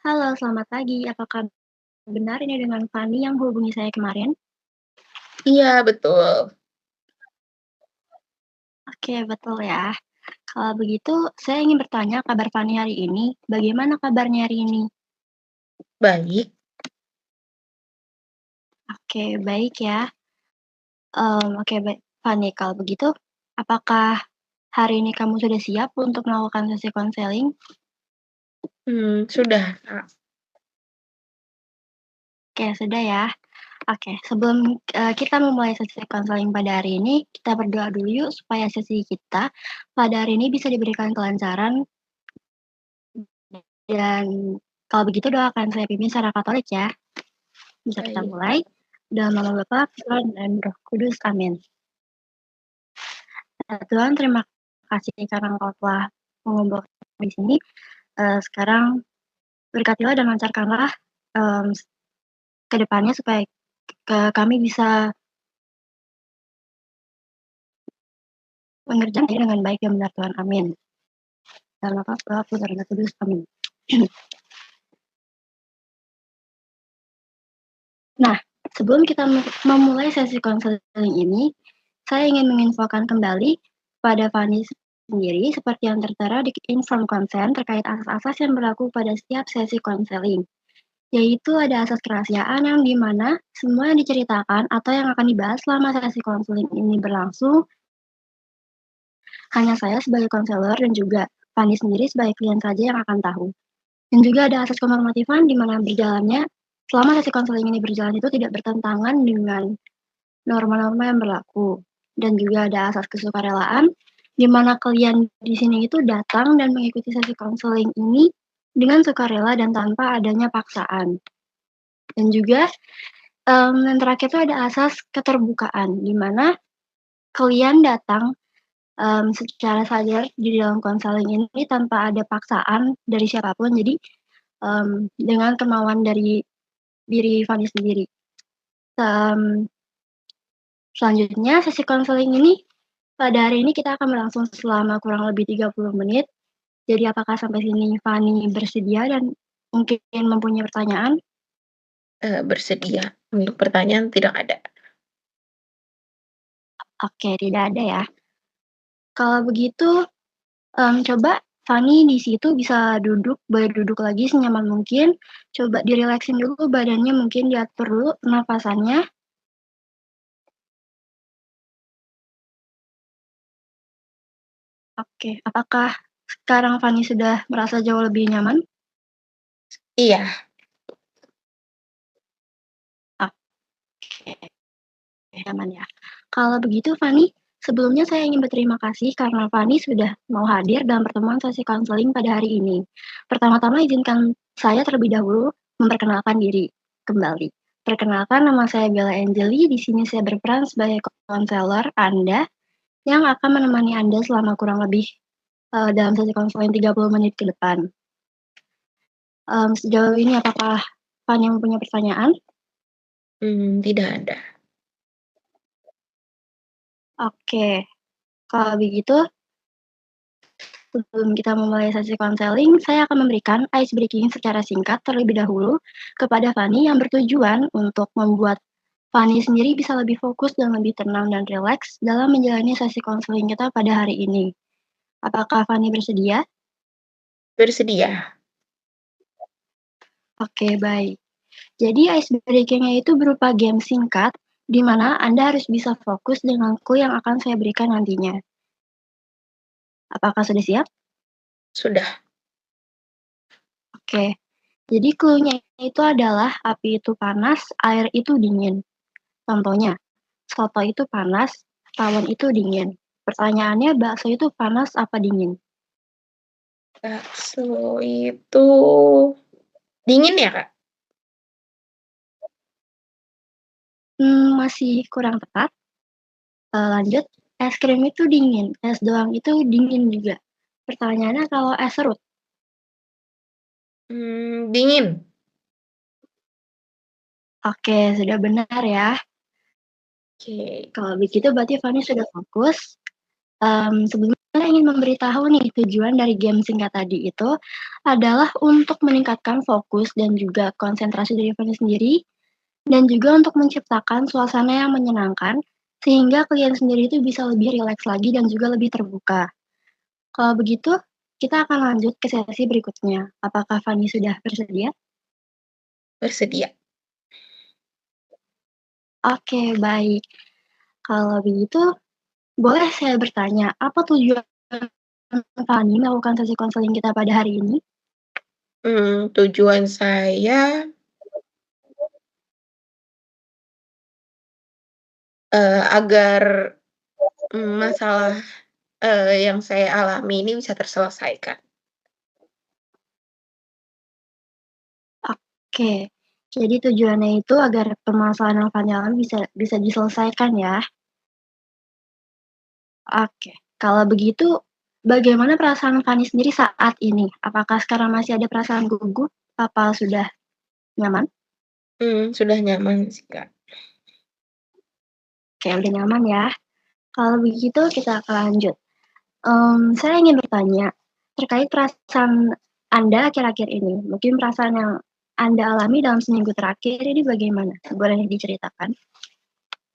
Halo, selamat pagi. Apakah benar ini dengan Fani yang hubungi saya kemarin? Iya, betul. Oke, betul ya. Kalau begitu, saya ingin bertanya kabar Fani hari ini. Bagaimana kabarnya hari ini? Baik. Oke, baik ya. Oke, baik. Fani, kalau begitu, apakah hari ini kamu sudah siap untuk melakukan sesi konseling? Sudah, Kak. Oke, sudah ya. Oke, sebelum kita memulai sesi konseling pada hari ini, kita berdoa dulu yuk supaya sesi kita pada hari ini bisa diberikan kelancaran. Dan kalau begitu doakan saya pimpin secara Katolik ya. Bisa kita Baik. mulai. Dalam nama Bapa, Putra, dan Roh Kudus. Amin. Tuhan, terima kasih karena Engkau telah mengumpulkan di sini. Sekarang berkatilah dan lancarkanlah ke depannya supaya kami bisa mengerjakan dengan baik dan benar Tuhan. Amin. Dalam nama Bapa, Putra, dan Roh Kudus. Amin. Nah, sebelum kita memulai sesi konseling ini, saya ingin menginfokan kembali pada Fani sendiri seperti yang tertera di inform consent terkait asas-asas yang berlaku pada setiap sesi konseling. Yaitu ada asas kerahasiaan yang dimana semua yang diceritakan atau yang akan dibahas selama sesi konseling ini berlangsung hanya saya sebagai konselor dan juga Fani sendiri sebagai klien saja yang akan tahu. Dan juga ada asas kenormatifan di mana berjalannya selama sesi konseling ini berjalan itu tidak bertentangan dengan norma-norma yang berlaku. Dan juga ada asas kesukarelaan di mana klien di sini itu datang dan mengikuti sesi konseling ini dengan sukarela dan tanpa adanya paksaan. Dan juga yang terakhir itu ada asas keterbukaan di mana klien datang secara sadar di dalam konseling ini tanpa ada paksaan dari siapapun. Jadi dengan kemauan dari diri Fani sendiri. Selanjutnya sesi konseling ini pada hari ini kita akan berlangsung selama kurang lebih 30 menit. Jadi apakah sampai sini Fani bersedia dan mungkin mempunyai pertanyaan? Bersedia. Untuk pertanyaan tidak ada. Oke, tidak ada ya. Kalau begitu, coba Fani di situ bisa duduk, boleh duduk lagi senyaman mungkin. Coba dirileksin dulu badannya, mungkin diatur dulu pernapasannya. Oke, apakah sekarang Fani sudah merasa jauh lebih nyaman? Iya. Oke, nyaman ya. Kalau begitu Fani, sebelumnya saya ingin berterima kasih karena Fani sudah mau hadir dalam pertemuan sesi konseling pada hari ini. Pertama-tama izinkan saya terlebih dahulu memperkenalkan diri kembali. Perkenalkan, nama saya Bella Angeli. Di sini saya berperan sebagai konselor Anda yang akan menemani Anda selama kurang lebih dalam sesi konseling 30 menit ke depan. Sejauh ini apakah Fani mempunyai pertanyaan? Tidak ada. Oke, kalau begitu sebelum kita memulai sesi konseling, saya akan memberikan ice breaking secara singkat terlebih dahulu kepada Fani yang bertujuan untuk membuat Fani sendiri bisa lebih fokus dan lebih tenang dan rileks dalam menjalani sesi konseling kita pada hari ini. Apakah Fani bersedia? Bersedia. Oke, baik. Jadi ice breaking-nya itu berupa game singkat di mana Anda harus bisa fokus dengan clue yang akan saya berikan nantinya. Apakah sudah siap? Sudah. Oke. Jadi clue-nya itu adalah api itu panas, air itu dingin. Contohnya, soto itu panas, tawon itu dingin. Pertanyaannya, bakso itu panas apa dingin? Bakso itu dingin ya, Kak? Masih kurang tepat. Lanjut, es krim itu dingin, es doang itu dingin juga. Pertanyaannya kalau es serut. Dingin. Oke, sudah benar ya. Oke. Kalau begitu berarti Fani sudah fokus. Sebelumnya ingin memberitahu nih, tujuan dari game singkat tadi itu adalah untuk meningkatkan fokus dan juga konsentrasi dari Fanny sendiri, dan juga untuk menciptakan suasana yang menyenangkan, sehingga klien sendiri itu bisa lebih rileks lagi dan juga lebih terbuka. Kalau begitu, kita akan lanjut ke sesi berikutnya. Apakah Fanny sudah bersedia? Bersedia. Oke, baik. Kalau begitu, boleh saya bertanya, apa tujuan Fanny melakukan sesi konseling kita pada hari ini? Tujuan saya, agar, masalah, yang saya alami ini bisa terselesaikan. Oke, jadi tujuannya itu agar permasalahan yang Fanny alami bisa bisa diselesaikan ya? Oke, kalau begitu bagaimana perasaan Fanny sendiri saat ini? Apakah sekarang masih ada perasaan gugup? Apa sudah nyaman? Sudah nyaman sih, Kak. Oke, udah nyaman ya. Kalau begitu kita akan lanjut. Saya ingin bertanya, terkait perasaan Anda akhir-akhir ini, mungkin perasaan yang Anda alami dalam seminggu terakhir ini bagaimana? Boleh diceritakan?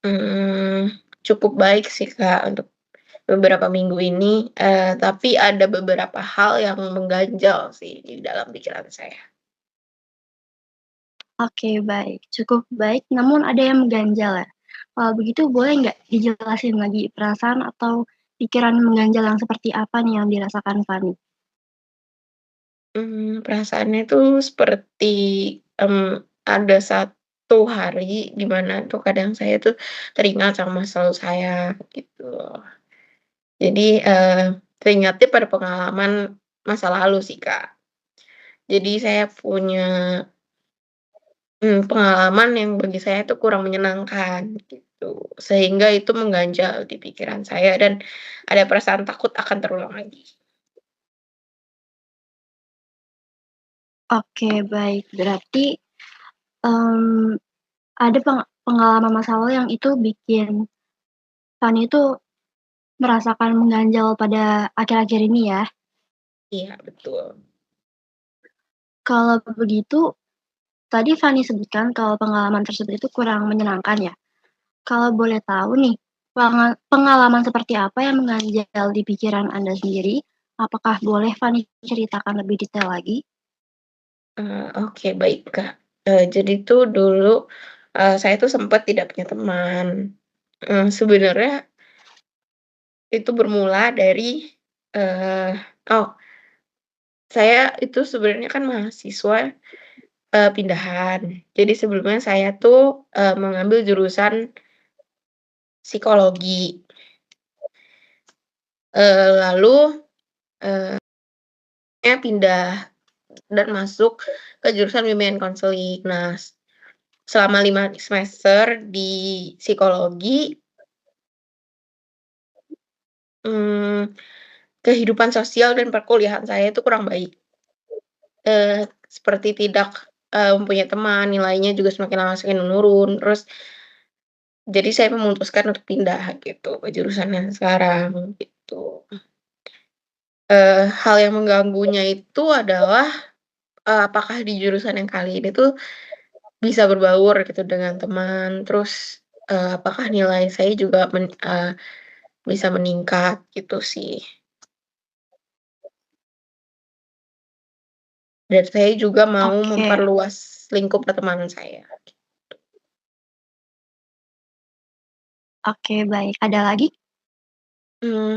Mmm, Cukup baik sih, Kak, untuk beberapa minggu ini, tapi ada beberapa hal yang mengganjal sih di dalam pikiran saya. Oke, baik, cukup baik, namun ada yang mengganjal ya? Kalau begitu boleh nggak dijelasin lagi perasaan atau pikiran mengganjal yang seperti apa nih yang dirasakan Fanny? Perasaannya tuh seperti, ada satu hari di mana tuh kadang saya tuh teringat sama masa lalu saya gitu loh. Jadi, teringatnya pada pengalaman masa lalu sih, Kak. Jadi saya punya, pengalaman yang bagi saya itu kurang menyenangkan gitu, sehingga itu mengganjal di pikiran saya dan ada perasaan takut akan terulang lagi. Oke, baik, berarti, mmm, ada pengalaman masa lalu yang itu bikin Fanny itu merasakan mengganjal pada akhir-akhir ini ya? Iya, betul. Kalau begitu, tadi Fanny sebutkan kalau pengalaman tersebut itu kurang menyenangkan ya? Kalau boleh tahu nih, pengalaman seperti apa yang mengganjal di pikiran Anda sendiri? Apakah boleh Fanny ceritakan lebih detail lagi? Oke, baik, Kak. Jadi tuh dulu, saya tuh sempat tidak punya teman. Sebenarnya itu bermula dari, eee, oh, saya itu sebenarnya kan mahasiswa, pindahan. Jadi sebelumnya saya tuh, mengambil jurusan psikologi, lalu, saya pindah dan masuk ke jurusan bimbingan konseling. Nah, selama 5 semester di psikologi, mmm, kehidupan sosial dan perkuliahan saya itu kurang baik. Seperti tidak, mempunyai teman, nilainya juga semakin lama semakin menurun, terus jadi saya memutuskan untuk pindah gitu ke jurusan yang sekarang, gitu. Hal yang mengganggunya itu adalah, apakah di jurusan yang kali ini tuh bisa berbaur gitu dengan teman, terus, apakah nilai saya juga bisa meningkat gitu sih. Dan saya juga mau Oke, memperluas lingkup pertemanan saya. oke, baik. Ada lagi?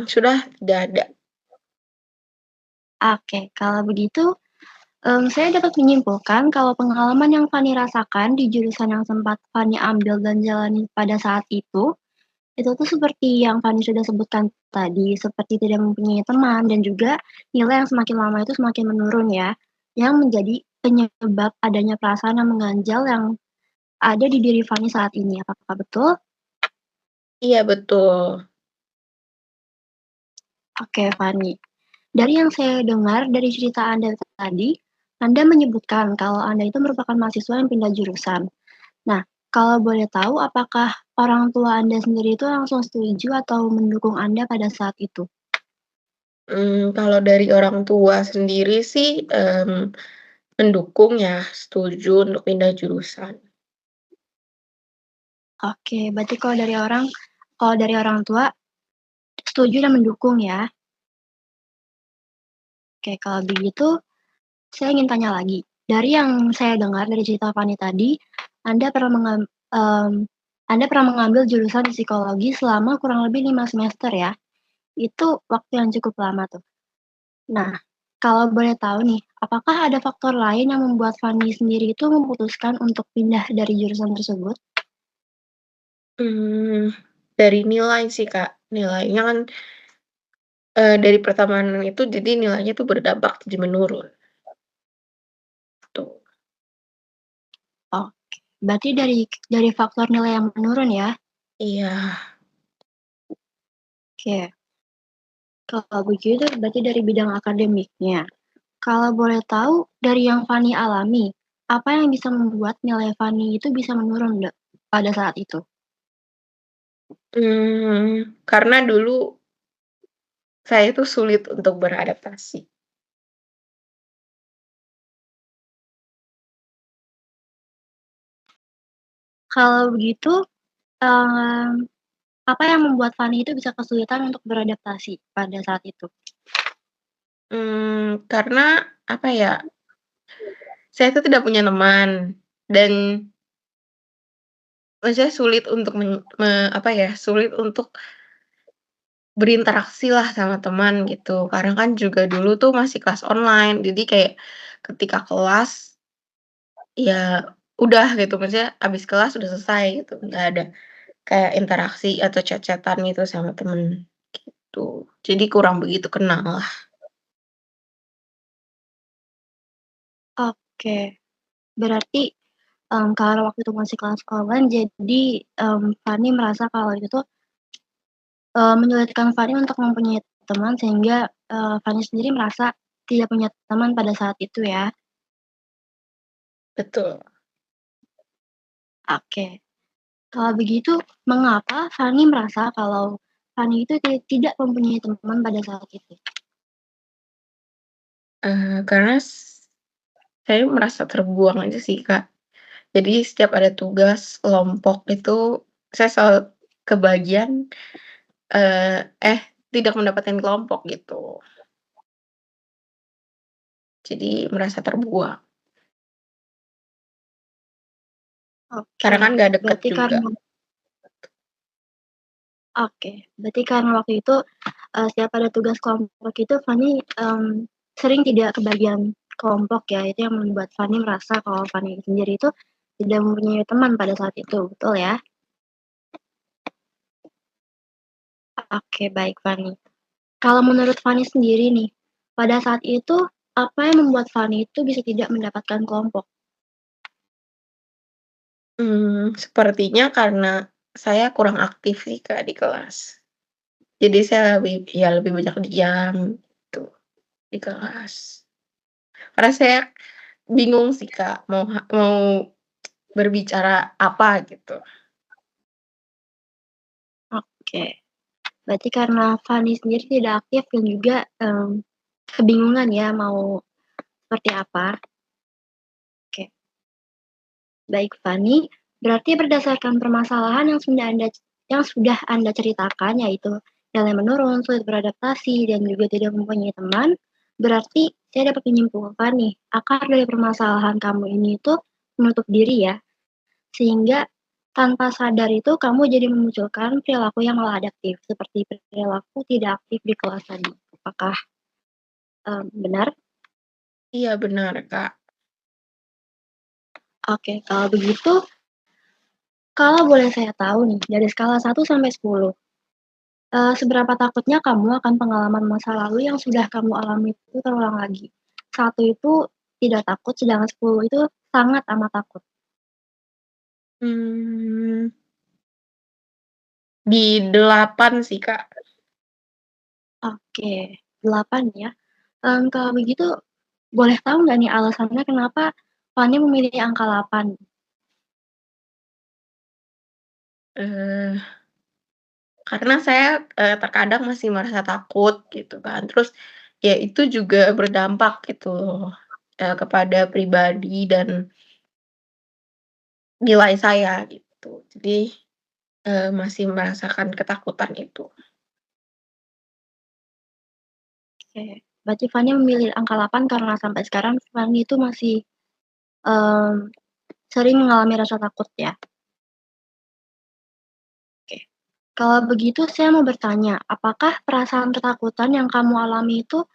Sudah tidak ada. Oke, kalau begitu, saya dapat menyimpulkan kalau pengalaman yang Fanny rasakan di jurusan yang sempat Fanny ambil dan jalani pada saat itu tuh seperti yang Fanny sudah sebutkan tadi, seperti tidak mempunyai teman dan juga nilai yang semakin lama itu semakin menurun ya, yang menjadi penyebab adanya perasaan yang mengganjal yang ada di diri Fanny saat ini. Apakah betul? Iya, betul. Oke, Fanny. Dari yang saya dengar dari cerita Anda tadi, Anda menyebutkan kalau Anda itu merupakan mahasiswa yang pindah jurusan. Nah, kalau boleh tahu apakah orang tua Anda sendiri itu langsung setuju atau mendukung Anda pada saat itu? Kalau dari orang tua sendiri sih, mendukung ya, setuju untuk pindah jurusan. Oke, berarti kalau dari orang tua setuju dan mendukung ya. Oke, kalau begitu saya ingin tanya lagi. Dari yang saya dengar dari cerita Fani tadi, Anda pernah mmm, Anda pernah mengambil jurusan psikologi selama kurang lebih 5 semester ya? Itu waktu yang cukup lama tuh. Nah, kalau boleh tahu nih, apakah ada faktor lain yang membuat Fani sendiri itu memutuskan untuk pindah dari jurusan tersebut? Mmm, dari nilai sih, Kak. Nilainya kan, dari pertemanan itu jadi nilainya tuh berdampak jadi menurun, tuh. Oh, berarti dari faktor nilai yang menurun ya? Iya, Oke, kalau begitu berarti dari bidang akademiknya. Kalau boleh tahu dari yang Fani alami, apa yang bisa membuat nilai Fani itu bisa menurun, pada saat itu? karena dulu saya itu sulit untuk beradaptasi. Kalau begitu, mmm, apa yang membuat Fani itu bisa kesulitan untuk beradaptasi pada saat itu? Karena apa ya, saya itu tidak punya teman dan maksudnya sulit untuk apa ya, sulit untuk berinteraksi lah sama teman gitu. Karena kan juga dulu tuh masih kelas online, jadi kayak ketika kelas, ya udah gitu, maksudnya habis kelas udah selesai gitu, nggak ada kayak interaksi atau chat-chat-an gitu sama temen, gitu. Jadi kurang begitu kenal lah. Oke, berarti, kalau waktu itu masih kelas online jadi, Fani merasa kalau itu tuh, menyulitkan Fani untuk mempunyai teman sehingga, Fani sendiri merasa tidak punya teman pada saat itu ya? Betul. Oke. Kalau begitu, mengapa Fani merasa kalau Fani itu tidak mempunyai teman pada saat itu? Karena saya merasa terbuang aja sih, Kak. Jadi setiap ada tugas kelompok itu saya selalu kebagian, tidak mendapatkan kelompok gitu. Jadi merasa terbuang, Oke, karena kan nggak deket berarti juga. karena oke, berarti karena waktu itu, setiap ada tugas kelompok itu Fani, sering tidak kebagian kelompok ya, itu yang membuat Fani merasa kalau Fani sendiri itu tidak mempunyai teman pada saat itu, betul ya? Oke, baik Fani. Kalau menurut Fani sendiri nih, pada saat itu apa yang membuat Fani itu bisa tidak mendapatkan kelompok? Sepertinya karena saya kurang aktif sih, Kak, di kelas. Jadi saya lebih banyak diam gitu di kelas. Karena saya bingung sih, Kak, mau berbicara apa gitu. Oke, berarti karena Fani sendiri tidak aktif dan juga, kebingungan ya mau seperti apa. Oke, baik Fani, berarti berdasarkan permasalahan yang sudah Anda ceritakan, yaitu nilai menurun, sulit beradaptasi, dan juga tidak mempunyai teman, berarti saya dapat menyimpulkan nih, akar dari permasalahan kamu ini itu menutup diri ya, sehingga tanpa sadar itu kamu jadi memunculkan perilaku yang maladaptif, seperti perilaku tidak aktif di kelas tadi. Apakah, benar? Iya benar, Kak. Oke, kalau begitu, kalau boleh saya tahu nih, dari skala 1 sampai 10, seberapa takutnya kamu akan pengalaman masa lalu yang sudah kamu alami itu terulang lagi? 1 itu tidak takut, sedangkan 10 itu sangat amat takut. Mmm, di 8 sih, Kak. Oke, 8 ya. Kalau begitu boleh tahu nggak nih alasannya kenapa Fani memilih angka 8? Eee, karena saya, terkadang masih merasa takut gitu kan, terus ya itu juga berdampak gitu loh, kepada pribadi dan nilai saya gitu. Jadi, masih merasakan ketakutan itu. Oke. Berarti Fani memilih angka 8 karena sampai sekarang Fani itu masih, mmm, sering mengalami rasa takut ya? Oke. Kalau begitu saya mau bertanya, apakah perasaan ketakutan yang kamu alami itu,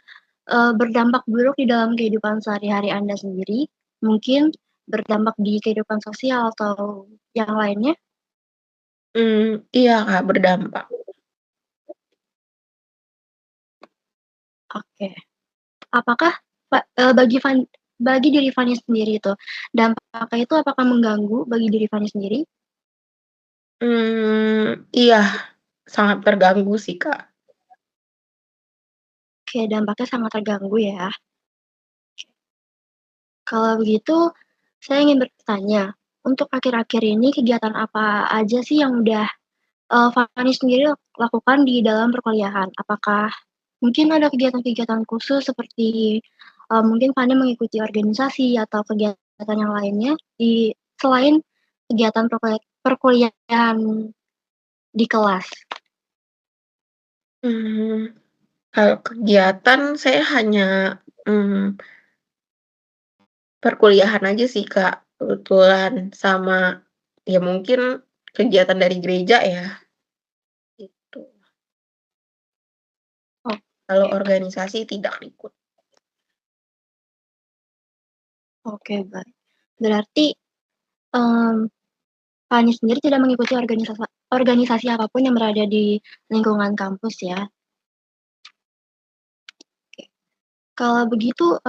berdampak buruk di dalam kehidupan sehari-hari Anda sendiri? Mungkin berdampak di kehidupan sosial atau yang lainnya? Iya Kak, berdampak. Oke. Apakah bagi diri Fani sendiri itu, dampaknya itu apakah mengganggu bagi diri Fani sendiri? Iya, sangat terganggu sih Kak. Oke, dampaknya sangat terganggu ya. Kalau begitu, saya ingin bertanya, untuk akhir-akhir ini kegiatan apa aja sih yang udah, Fani sendiri lakukan di dalam perkuliahan? Apakah mungkin ada kegiatan-kegiatan khusus seperti, mungkin Fani mengikuti organisasi atau kegiatan yang lainnya selain kegiatan perkuliahan di kelas? Mmm, Kalau kegiatan saya hanya, mmm, perkuliahan aja sih Kak, kebetulan sama ya mungkin kegiatan dari gereja ya, gitu. Kalau Oke organisasi tidak ikut. oke, baik. Berarti, mmm, Fani sendiri tidak mengikuti organisasi apapun yang berada di lingkungan kampus ya? Oke. Kalau begitu,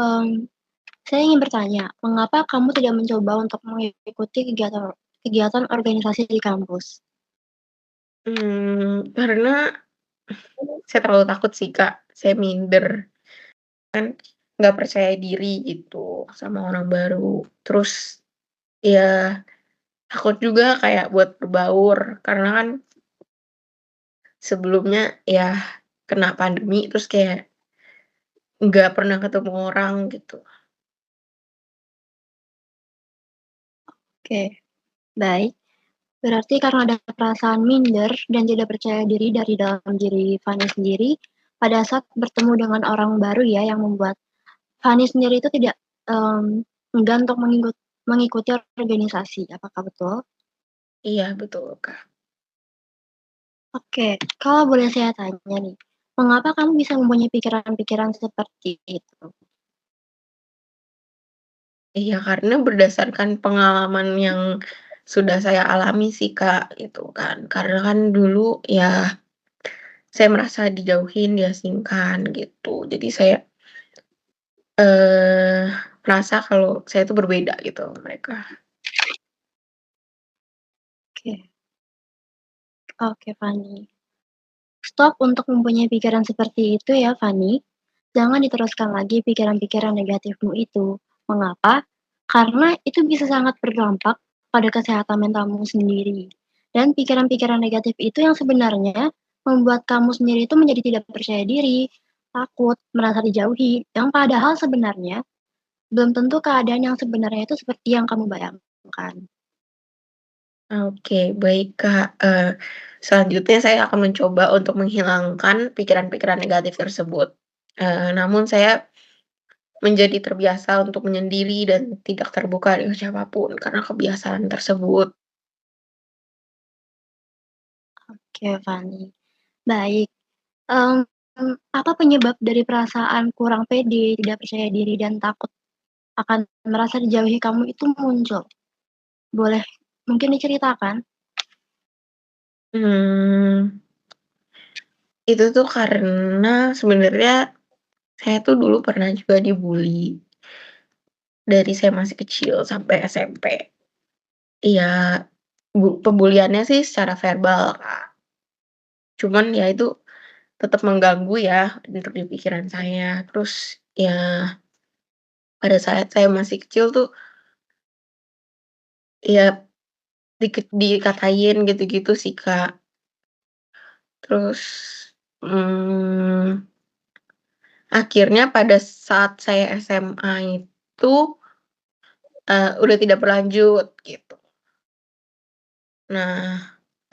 saya ingin bertanya, mengapa kamu tidak mencoba untuk mengikuti kegiatan kegiatan organisasi di kampus? Karena saya terlalu takut sih Kak, saya minder, kan nggak percaya diri gitu sama orang baru. Terus ya takut juga kayak buat berbaur, karena kan sebelumnya ya kena pandemi, terus kayak nggak pernah ketemu orang gitu. Oke, baik. Berarti karena ada perasaan minder dan tidak percaya diri dari dalam diri Fani sendiri, pada saat bertemu dengan orang baru ya, yang membuat Fani sendiri itu tidak, enggan untuk mengikuti organisasi, apakah betul? Iya betul Kak. Oke, kalau boleh saya tanya nih, mengapa kamu bisa mempunyai pikiran-pikiran seperti itu? Iya karena berdasarkan pengalaman yang sudah saya alami sih Kak, gitu kan. Karena kan dulu ya saya merasa dijauhin, diasingkan gitu. Jadi saya, eee, merasa kalau saya itu berbeda gitu sama mereka. Oke oke, Fani. Stop untuk mempunyai pikiran seperti itu ya, Fani. Jangan diteruskan lagi pikiran-pikiran negatifmu itu. Mengapa? Karena itu bisa sangat berdampak pada kesehatan mentalmu sendiri. Dan pikiran-pikiran negatif itu yang sebenarnya membuat kamu sendiri itu menjadi tidak percaya diri, takut, merasa dijauhi, yang padahal sebenarnya belum tentu keadaan yang sebenarnya itu seperti yang kamu bayangkan. Oke, baik Kak, selanjutnya saya akan mencoba untuk menghilangkan pikiran-pikiran negatif tersebut. Namun saya menjadi terbiasa untuk menyendiri dan tidak terbuka dengan siapapun karena kebiasaan tersebut. Oke, Fani. Baik. Mmm, apa penyebab dari perasaan kurang pede, tidak percaya diri, dan takut akan merasa dijauhi kamu itu muncul? Boleh mungkin diceritakan? Mmm, itu tuh karena sebenarnya saya tuh dulu pernah juga dibully dari saya masih kecil sampai SMP. Iya, pembuliannya sih secara verbal, Kak. Cuman ya itu tetap mengganggu ya untuk di pikiran saya. Terus ya pada saat saya masih kecil tuh ya dikatain gitu-gitu sih, Kak. Terus, mmm, akhirnya pada saat saya SMA itu, udah tidak berlanjut gitu. Nah,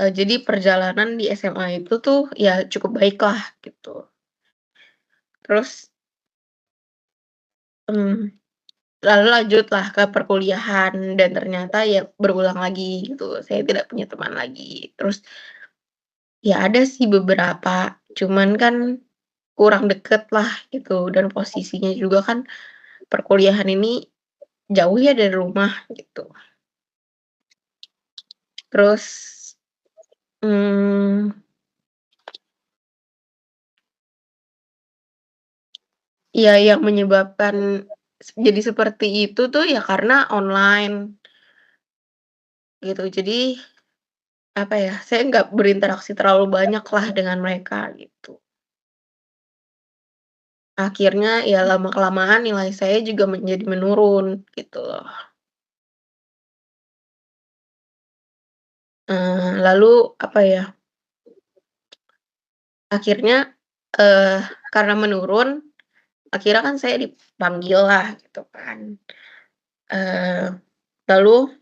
jadi perjalanan di SMA itu tuh ya cukup baiklah gitu. Terus, mmm, lalu lanjutlah ke perkuliahan dan ternyata ya berulang lagi gitu, saya tidak punya teman lagi. Terus ya ada sih beberapa, cuman kan kurang deket lah gitu dan posisinya juga kan perkuliahan ini jauh ya dari rumah gitu. Terus, mmm, ya yang menyebabkan jadi seperti itu tuh ya karena online gitu. Jadi, apa ya, saya nggak berinteraksi terlalu banyak lah dengan mereka gitu. Akhirnya ya lama-kelamaan nilai saya juga menjadi menurun gitu loh. Lalu apa ya, akhirnya, eee, karena menurun, akhirnya kan saya dipanggil lah gitu kan, eee, lalu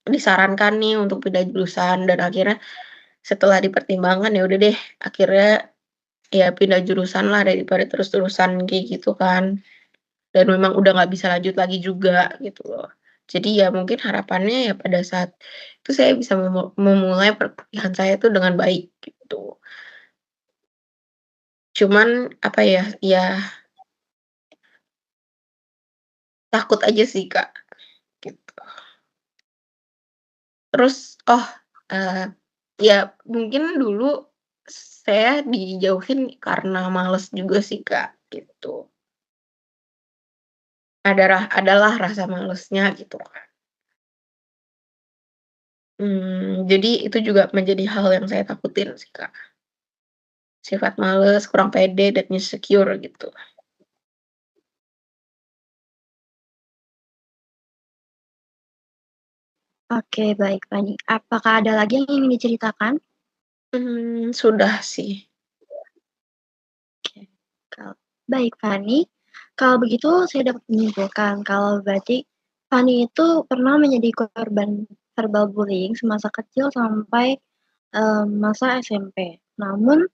disarankan nih untuk pindah jurusan dan akhirnya setelah dipertimbangkan ya udah deh akhirnya ya pindah jurusan lah daripada terus-terusan kayak gitu kan, dan memang udah nggak bisa lanjut lagi juga gitu loh. Jadi ya mungkin harapannya ya pada saat itu saya bisa memulai perkuliahan saya tuh dengan baik gitu. Cuman apa ya, ya takut aja sih Kak, gitu. Terus oh, eee, ya mungkin dulu saya dijauhin karena males juga sih Kak, gitu. Adalah rasa malesnya gitu kan. Jadi itu juga menjadi hal yang saya takutin sih Kak, sifat males, kurang pede, dan insecure gitu. Oke, baik Fani. Apakah ada lagi yang ingin diceritakan? Sudah sih. Oke, baik Fani, kalau begitu saya dapat menyimpulkan kalau berarti Fani itu pernah menjadi korban verbal bullying semasa kecil sampai, masa SMP. Namun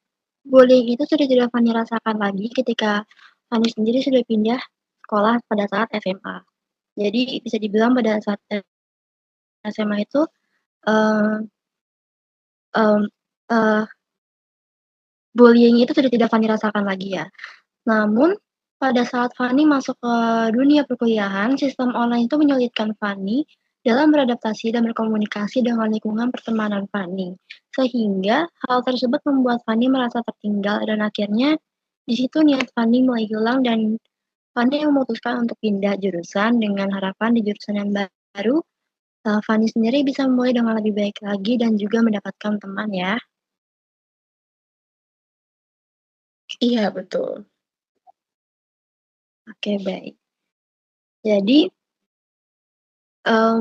bullying itu sudah tidak Fani rasakan lagi ketika Fani sendiri sudah pindah sekolah pada saat SMA. Jadi bisa dibilang pada saat SMA itu, eee mmm, eee, bullying itu sudah tidak Fani rasakan lagi ya. Namun, pada saat Fani masuk ke dunia perkuliahan, sistem online itu menyulitkan Fani dalam beradaptasi dan berkomunikasi dengan lingkungan pertemanan Fani. Sehingga hal tersebut membuat Fani merasa tertinggal dan akhirnya di situ niat Fani mulai hilang dan Fani memutuskan untuk pindah jurusan dengan harapan di jurusan yang baru, Fani sendiri bisa memulai dengan lebih baik lagi dan juga mendapatkan teman ya. Iya betul. Oke, baik. Jadi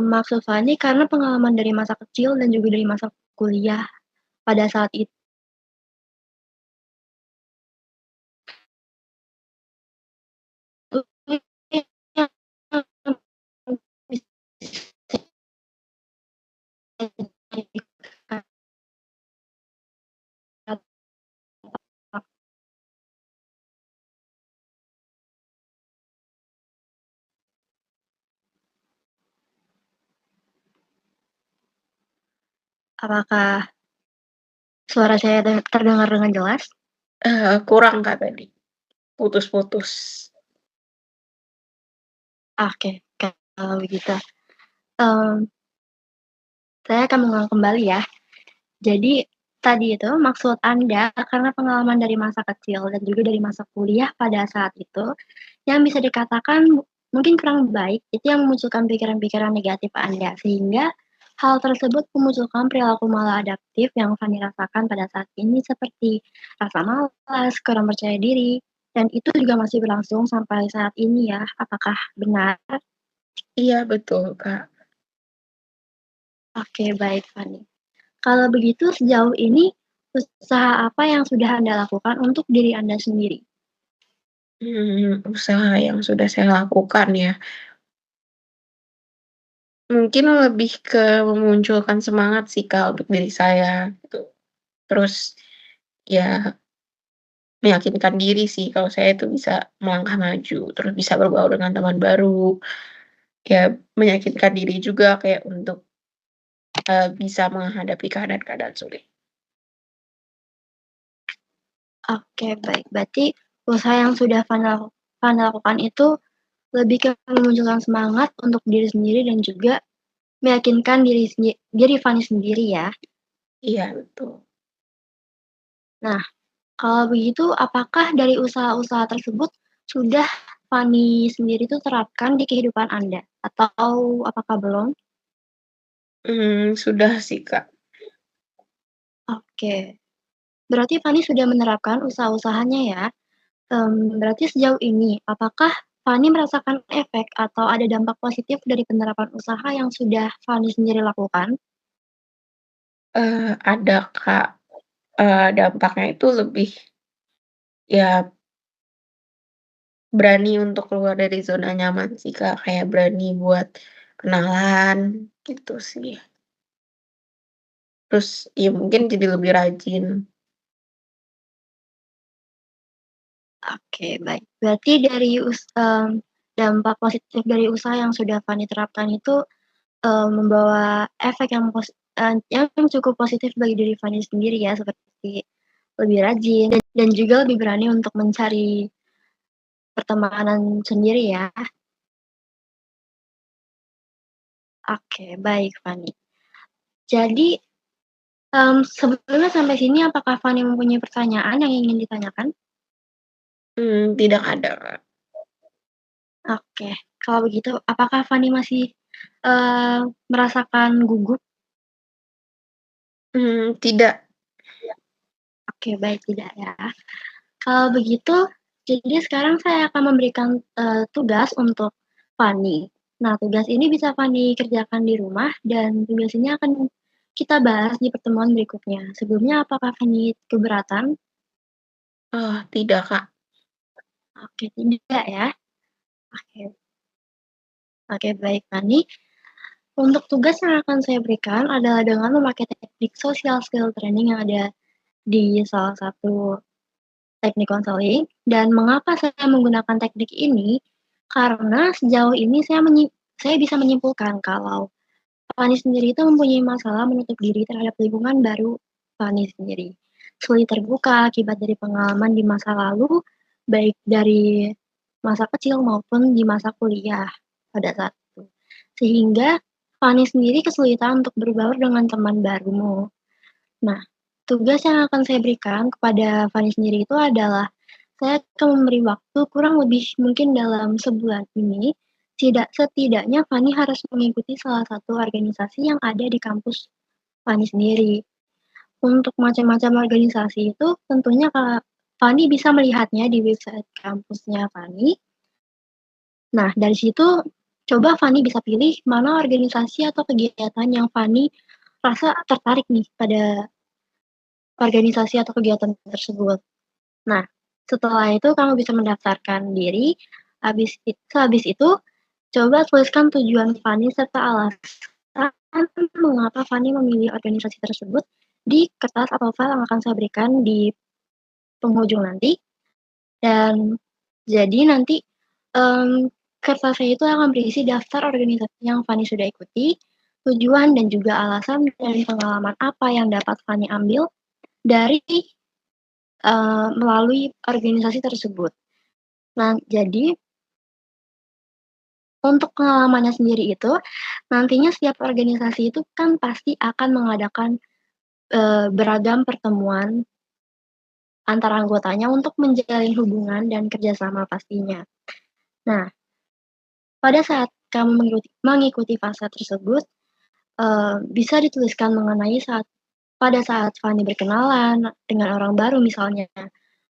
maksud Fani karena pengalaman dari masa kecil dan juga dari masa kuliah pada saat itu yang bisa apakah suara saya terdengar dengan jelas? Kurang Kak tadi, putus-putus. Oke, kalau begitu, mmm, saya akan mengulang kembali ya. Jadi, tadi itu maksud Anda karena pengalaman dari masa kecil dan juga dari masa kuliah pada saat itu, yang bisa dikatakan mungkin kurang baik, itu yang memunculkan pikiran-pikiran negatif Anda, sehingga hal tersebut memunculkan perilaku maladaptif yang Fanny rasakan pada saat ini seperti rasa malas, kurang percaya diri, dan itu juga masih berlangsung sampai saat ini ya, apakah benar? Iya betul Kak. Oke, baik Fanny. Kalau begitu sejauh ini Usaha apa yang sudah Anda lakukan untuk diri Anda sendiri? Usaha yang sudah saya lakukan ya, mungkin lebih ke memunculkan semangat sih, Kak, untuk diri saya gitu. Terus ya meyakinkan diri sih kalau saya itu bisa melangkah maju, terus bisa berbaur dengan teman baru, ya meyakinkan diri juga kayak untuk, bisa menghadapi keadaan-keadaan sulit. Oke, baik. Berarti usaha yang sudah Fanda lakukan itu lebih ke memunculkan semangat untuk diri sendiri dan juga meyakinkan diri Fani sendiri ya. Iya betul. Nah, kalau begitu apakah dari usaha-usaha tersebut sudah Fani sendiri itu terapkan di kehidupan Anda? Atau apakah belum? Sudah sih, Kak. Oke, berarti Fani sudah menerapkan usaha-usahanya ya. Berarti sejauh ini, apakah Fani merasakan efek atau ada dampak positif dari penerapan usaha yang sudah Fani sendiri lakukan? Ada, Kak, dampaknya itu lebih ya berani untuk keluar dari zona nyaman sih, Kak, kayak berani buat kenalan gitu sih. Terus ya mungkin jadi lebih rajin. Oke, baik. Berarti dari dampak positif dari usaha yang sudah Fani terapkan itu, membawa efek yang cukup positif bagi diri Fani sendiri ya, seperti lebih rajin dan juga lebih berani untuk mencari pertemanan sendiri ya. Oke, baik Fani. Jadi, sebelumnya sampai sini apakah Fani mempunyai pertanyaan yang ingin ditanyakan? Tidak ada, Kak. Oke, kalau begitu apakah Fani masih, merasakan gugup? Tidak. Oke, baik, tidak ya. Kalau begitu, jadi sekarang saya akan memberikan, tugas untuk Fani. Nah, tugas ini bisa Fani kerjakan di rumah dan tugas ini akan kita bahas di pertemuan berikutnya. Sebelumnya apakah Fani keberatan? Oh, tidak, Kak. Oke, tidak ya? Oke oke, baik Fani. Untuk tugas yang akan saya berikan adalah dengan memakai teknik social skill training yang ada di salah satu teknik konseling. Dan mengapa saya menggunakan teknik ini, karena sejauh ini saya bisa menyimpulkan kalau Fani sendiri itu mempunyai masalah menutup diri terhadap lingkungan baru Fani sendiri. Sulit terbuka akibat dari pengalaman di masa lalu, baik dari masa kecil maupun di masa kuliah pada saat itu. Sehingga Fani sendiri kesulitan untuk berbaur dengan teman barumu. Nah, tugas yang akan saya berikan kepada Fani sendiri itu adalah saya akan memberi waktu kurang lebih mungkin dalam sebulan ini, setidaknya Fani harus mengikuti salah satu organisasi yang ada di kampus Fani sendiri. Untuk macam-macam organisasi itu tentunya Fani bisa melihatnya di website kampusnya Fani. Nah, dari situ coba Fani bisa pilih mana organisasi atau kegiatan yang Fani rasa tertarik nih pada organisasi atau kegiatan tersebut. Nah, setelah itu kamu bisa mendaftarkan diri, sehabis itu coba tuliskan tujuan Fani serta alasan mengapa Fani memilih organisasi tersebut di kertas atau file yang akan saya berikan di penghujung nanti. Dan jadi nanti, kertas saya itu akan berisi daftar organisasi yang Fani sudah ikuti, tujuan dan juga alasan dan pengalaman apa yang dapat Fani ambil dari melalui organisasi tersebut. Nah, jadi untuk pengalamannya sendiri itu, nantinya setiap organisasi itu kan pasti akan mengadakan, beragam pertemuan antara anggotanya untuk menjalin hubungan dan kerjasama pastinya. Nah, pada saat kamu mengikuti fase tersebut, bisa dituliskan mengenai pada saat Fani berkenalan dengan orang baru misalnya.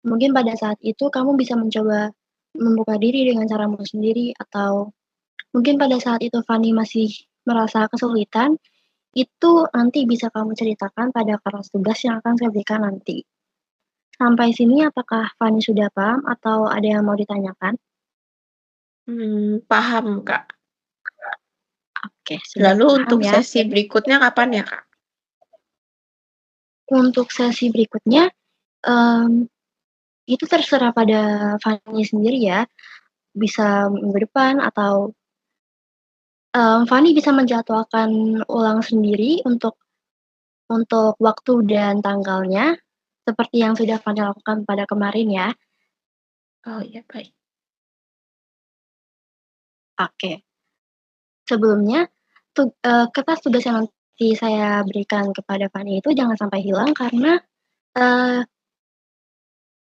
Mungkin pada saat itu kamu bisa mencoba membuka diri dengan caramu sendiri atau mungkin pada saat itu Fani masih merasa kesulitan, itu nanti bisa kamu ceritakan pada kelas tugas yang akan saya berikan nanti. Sampai sini apakah Fani sudah paham atau ada yang mau ditanyakan? Paham, Kak. Oke, sudah Lalu paham untuk ya. sesi berikutnya kapan ya, Kak? Untuk sesi berikutnya, mmm, itu terserah pada Fani sendiri ya, bisa minggu depan atau, Fani bisa menjadwalkan ulang sendiri untuk waktu dan tanggalnya, seperti yang sudah Fani lakukan pada kemarin ya. Oh, iya, baik. Oke. Sebelumnya, kertas tugas yang nanti saya berikan kepada Fani itu jangan sampai hilang karena, eee,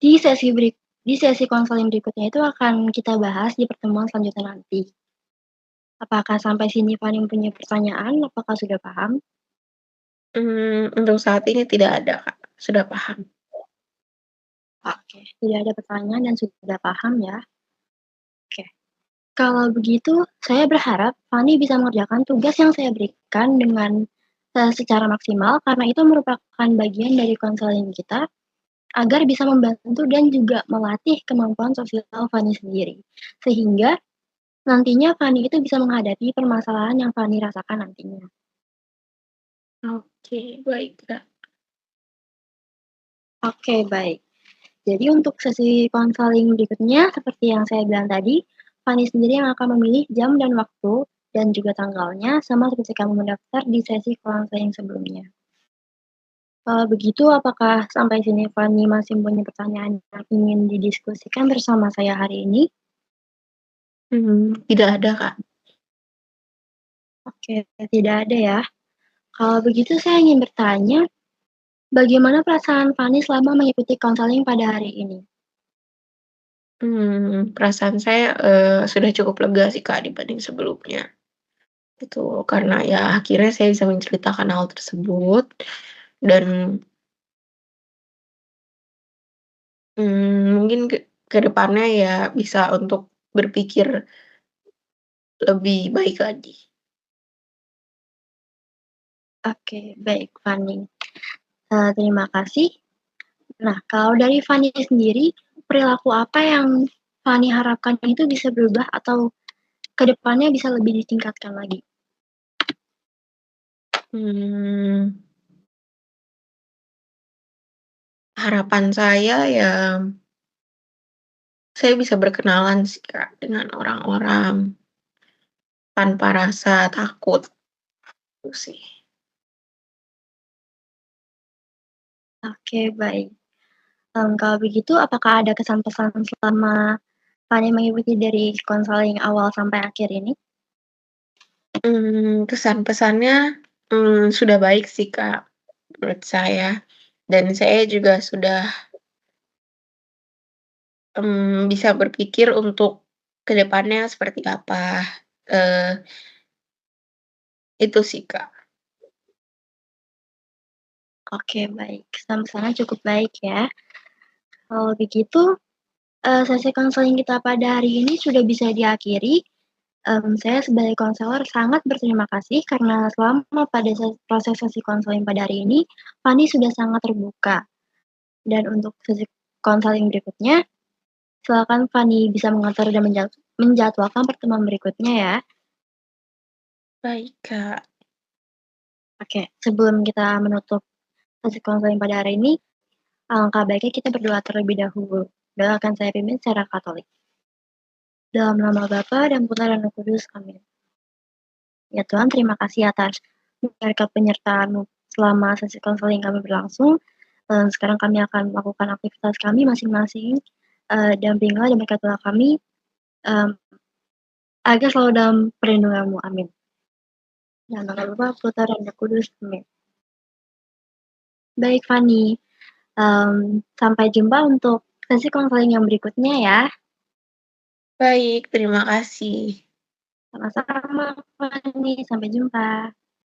di sesi konseling berikutnya itu akan kita bahas di pertemuan selanjutnya nanti. Apakah sampai sini Fani punya pertanyaan? Apakah sudah paham? Untuk saat ini tidak ada, Kak, sudah paham. Oke, tidak ada pertanyaan dan sudah paham ya. Oke. Kalau begitu, saya berharap Fani bisa mengerjakan tugas yang saya berikan dengan, secara maksimal karena itu merupakan bagian dari konseling kita agar bisa membantu dan juga melatih kemampuan sosial Fani sendiri. Sehingga nantinya Fani itu bisa menghadapi permasalahan yang Fani rasakan nantinya. Oke, baik, Kak. Oke, baik. Jadi untuk sesi konseling berikutnya seperti yang saya bilang tadi, Fani sendiri yang akan memilih jam dan waktu dan juga tanggalnya sama seperti kamu mendaftar di sesi konseling sebelumnya. Kalau begitu apakah sampai sini Fani masih punya pertanyaan yang ingin didiskusikan bersama saya hari ini? Tidak ada, Kak. Oke, tidak ada ya. Kalau begitu saya ingin bertanya, bagaimana perasaan Fani selama mengikuti konseling pada hari ini? Perasaan saya, sudah cukup lega sih, Kak, dibanding sebelumnya. Itu karena ya akhirnya saya bisa menceritakan hal tersebut dan, mungkin ke depannya ya bisa untuk berpikir lebih baik lagi. Oke, baik Fani. Terima kasih. Nah, kalau dari Fani sendiri, perilaku apa yang Fani harapkan itu bisa berubah atau ke depannya bisa lebih ditingkatkan lagi? Mmm, Harapan saya ya saya bisa berkenalan sih, Kak, dengan orang-orang tanpa rasa takut, itu sih. Oke, baik. Kalau begitu apakah ada kesan-pesan selama Fani mengikuti dari konseling awal sampai akhir ini? Kesan pesannya, sudah baik sih, Kak, menurut saya, dan saya juga sudah, bisa berpikir untuk ke depannya seperti apa, eee, itu sih, Kak. Oke, baik. Kesan-pesannya cukup baik ya. Kalau begitu, sesi konseling kita pada hari ini sudah bisa diakhiri. Saya sebagai konselor sangat berterima kasih karena selama pada proses sesi konseling pada hari ini, Fani sudah sangat terbuka. Dan untuk sesi konseling berikutnya, silakan Fani bisa mengatur dan menjadwalkan pertemuan berikutnya ya. Baik, Kak. Oke, sebelum kita menutup sesi konseling pada hari ini, alangkah baiknya kita berdoa terlebih dahulu. Doa akan saya pimpin secara Katolik. Dalam nama Bapa dan Putra dan Roh Kudus, amin. Ya Tuhan, terima kasih atas berkat penyertaan-Mu selama sesi konseling kami berlangsung. Sekarang kami akan melakukan aktivitas kami masing-masing. Dampingilah dan berkatilah kami, mmm, agar selalu dalam perlindungan-Mu, amin. Dalam nama Bapa, Putra dan Roh Kudus, amin. Baik Fani, sampai jumpa untuk sesi konseling yang berikutnya ya. Baik, terima kasih. Sama-sama Fani, sampai jumpa.